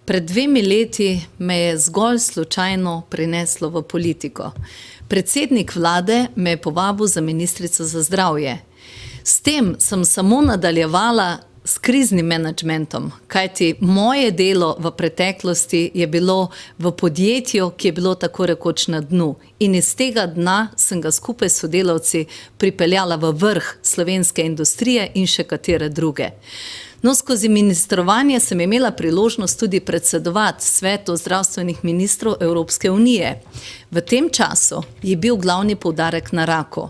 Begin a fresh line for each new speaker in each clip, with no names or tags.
Pred 2 leti me je zgolj slučajno prineslo v politiko. Predsednik vlade me je povabil za ministrico za zdravje. S tem sem samo nadaljevala s kriznim menedžmentom, kajti moje delo v preteklosti je bilo v podjetju, ki je bilo tako rekoč na dnu. In iz tega dna sem ga skupaj s sodelavci pripeljala v vrh slovenske industrije in še katere druge. No, skozi ministrovanje sem imela priložnost tudi predsedovati Svetu zdravstvenih ministrov Evropske unije. V tem času je bil glavni poudarek na raku.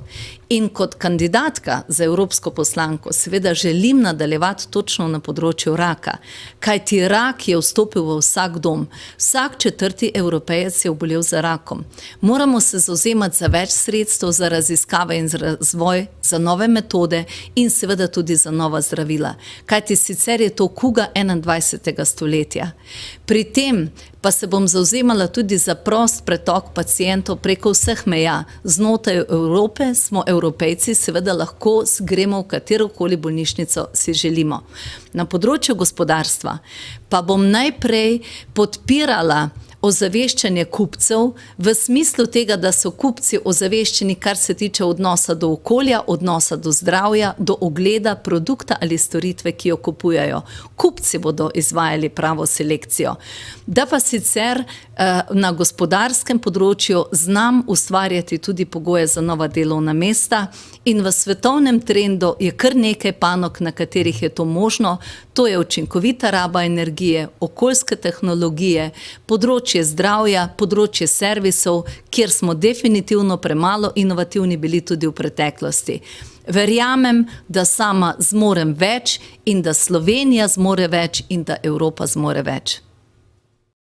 In kot kandidatka za evropsko poslanko seveda želim nadaljevati točno na področju raka, kajti rak je vstopil v vsak dom. Vsak 4. Evropejec je obolel za rakom. Moramo se zavzemati za več sredstev za raziskave in razvoj, za nove metode in seveda tudi za nova zdravila. Kajti sicer je to kuga 21. stoletja. Pri tem pa se bom zavzemala tudi za prost pretok pacientov preko vseh meja. Znotraj Evrope smo Evropejci, seveda lahko gremo v katerokoli bolnišnico si želimo. Na področju gospodarstva pa bom najprej podpirala ozaveščanje kupcev v smislu tega, da so kupci ozaveščeni, kar se tiče odnosa do okolja, odnosa do zdravja, do ugleda produkta ali storitve, ki jo kupujejo. Kupci bodo izvajali pravo selekcijo. Da pa sicer na gospodarskem področju znam ustvarjati tudi pogoje za nova delovna mesta in v svetovnem trendu je kar nekaj panog, na katerih je to možno. To je učinkovita raba energije, okoljske tehnologije, področje zdravja, področje servisov, kjer smo definitivno premalo inovativni bili tudi v preteklosti. Verjamem, da sama zmorem več in da Slovenija zmore več in da Evropa zmore več.